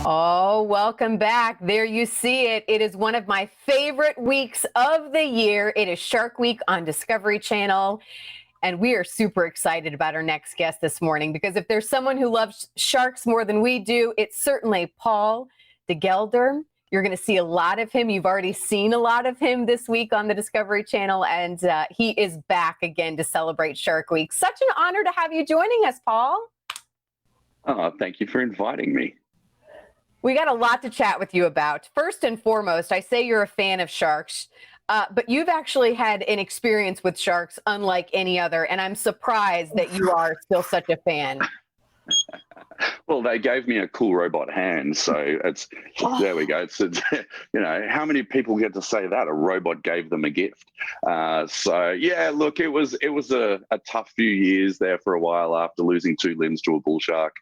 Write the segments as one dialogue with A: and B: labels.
A: Oh, welcome back. There you see it. It is one of my favorite weeks of the year. It is Shark Week on Discovery Channel. And we are super excited about our next guest this morning because if there's someone who loves sharks more than we do, it's certainly Paul de Gelder. You're going to see a lot of him. You've already seen a lot of him this week on the Discovery Channel, and he is back again to celebrate Shark Week. Such an honor to have you joining us, Paul.
B: Oh, thank you for inviting me.
A: We got a lot to chat with you about. First and foremost, I say you're a fan of sharks, but you've actually had an experience with sharks unlike any other, and I'm surprised that you are still such a fan.
B: Well, they gave me a cool robot hand, so there we go. How many people get to say that a robot gave them a gift? So yeah, look, it was a tough few years there for a while after losing 2 limbs to a bull shark,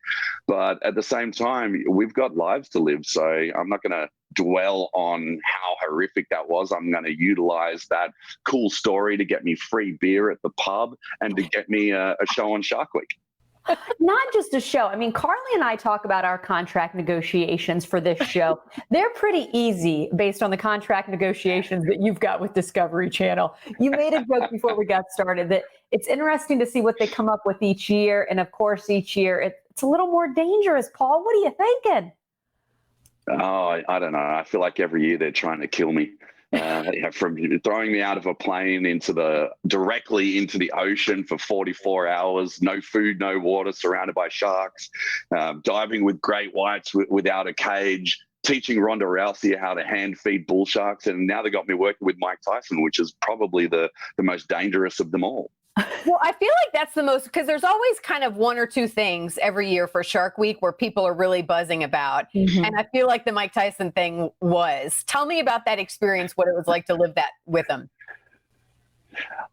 B: but at the same time, we've got lives to live. So I'm not going to dwell on how horrific that was. I'm going to utilize that cool story to get me free beer at the pub and to get me a show on Shark Week.
C: Not just a show. I mean, Carly and I talk about our contract negotiations for this show. They're pretty easy based on the contract negotiations that you've got with Discovery Channel. You made a joke before we got started that it's interesting to see what they come up with each year. And of course, each year it's a little more dangerous. Paul, what are you thinking?
B: Oh, I don't know. I feel like every year they're trying to kill me. From throwing me out of a plane directly into the ocean for 44 hours, no food, no water, surrounded by sharks, diving with great whites without a cage, teaching Ronda Rousey how to hand feed bull sharks, and now they got me working with Mike Tyson, which is probably the most dangerous of them all.
A: Well, I feel like that's the most, because there's always kind of 1 or 2 things every year for Shark Week where people are really buzzing about. Mm-hmm. And I feel like the Mike Tyson thing was. Tell me about that experience, what it was like to live that with him.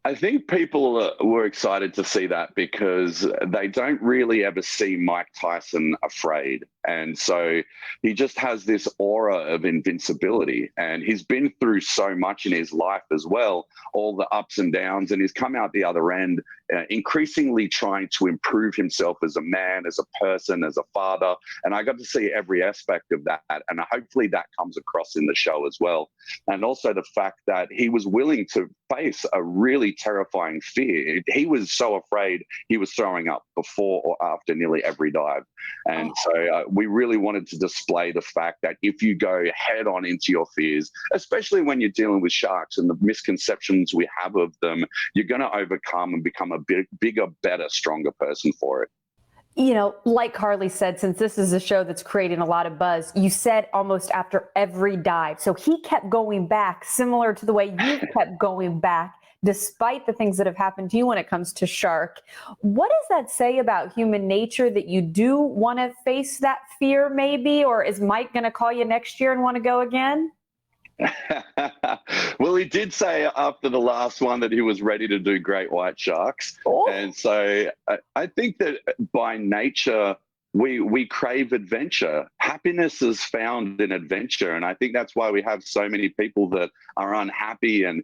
B: I think people were excited to see that because they don't really ever see Mike Tyson afraid. And so he just has this aura of invincibility. And he's been through so much in his life as well, all the ups and downs. And he's come out the other end increasingly trying to improve himself as a man, as a person, as a father. And I got to see every aspect of that. And hopefully that comes across in the show as well. And also the fact that he was willing to face a really terrifying fear. He was so afraid he was throwing up before or after nearly every dive. And so we really wanted to display the fact that if you go head on into your fears, especially when you're dealing with sharks and the misconceptions we have of them, you're going to overcome and become a bigger, better, stronger person for it.
C: You know, like Carly said, since this is a show that's creating a lot of buzz, you said almost after every dive. So he kept going back, similar to the way you kept going back, despite the things that have happened to you when it comes to shark. What does that say about human nature that you do want to face that fear maybe? Or is Mike going to call you next year and want to go again?
B: Well, he did say after the last one that he was ready to do great white sharks. Oh. And so I think that by nature, we crave adventure. Happiness is found in adventure. And I think that's why we have so many people that are unhappy and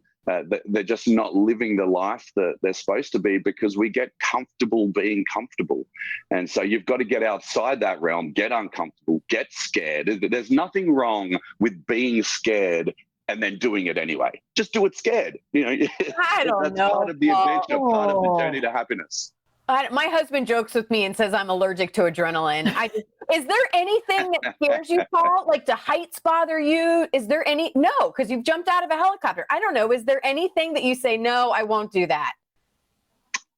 B: they're just not living the life that they're supposed to be because we get comfortable being comfortable. And so you've got to get outside that realm, get uncomfortable, get scared. There's nothing wrong with being scared and then doing it anyway. Just do it scared. You know,
A: I don't
B: that's
A: know.
B: Part of the adventure, part of the journey to happiness.
A: My husband jokes with me and says I'm allergic to adrenaline. Is there anything that scares you, Paul? Like, do heights bother you? Is there any? No, because you've jumped out of a helicopter. I don't know. Is there anything that you say, no, I won't do that?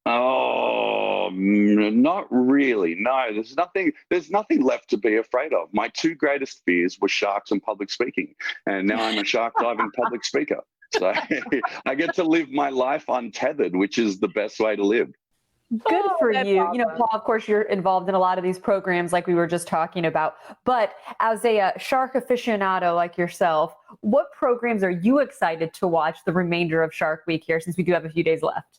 B: Oh, not really. No, there's nothing left to be afraid of. My 2 greatest fears were sharks and public speaking. And now I'm a shark diving public speaker. So I get to live my life untethered, which is the best way to live.
C: Good for you. Awesome. You know, Paul, of course, you're involved in a lot of these programs like we were just talking about. But as a shark aficionado like yourself, what programs are you excited to watch the remainder of Shark Week here, since we do have a few days left?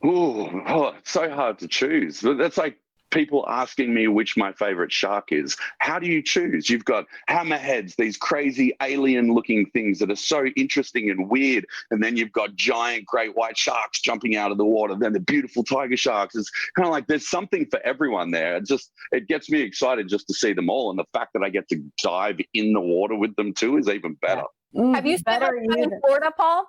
B: Oh, it's so hard to choose. That's like people asking me which my favorite shark is. How do you choose? You've got hammerheads, these crazy alien-looking things that are so interesting and weird, and then you've got giant great white sharks jumping out of the water, then the beautiful tiger sharks. It's kind of like there's something for everyone there. It gets me excited just to see them all, and the fact that I get to dive in the water with them too is even better.
A: Have you spent time in Florida, Paul?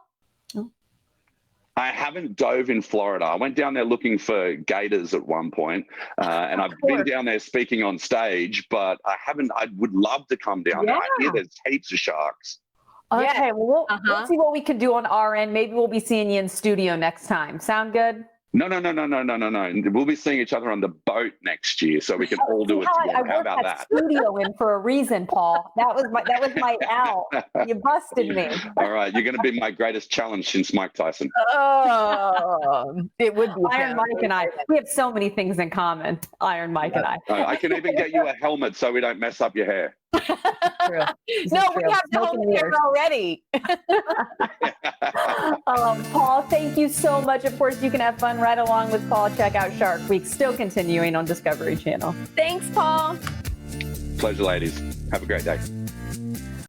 B: I haven't dove in Florida. I went down there looking for gators at one point, and I've been down there speaking on stage, but I haven't. I would love to come down there. I hear there's heaps of sharks.
C: Okay, well, we'll see what we can do on our end. Maybe we'll be seeing you in studio next time. Sound good?
B: No. We'll be seeing each other on the boat next year, so we can all do it together. How about that?
C: Studio in for a reason, Paul. That was my out. You busted me.
B: All right, you're going to be my greatest challenge since Mike Tyson.
A: Oh, it would be
C: Iron Mike and I. We have so many things in common. Iron Mike and I.
B: I can even get you a helmet so we don't mess up your hair.
A: True. No, we have the whole hair already.
C: Paul, thank you so much. Of course, you can have fun right along with Paul. Check out Shark Week, still continuing on Discovery Channel.
A: Thanks, Paul.
B: Pleasure, ladies. Have a great day.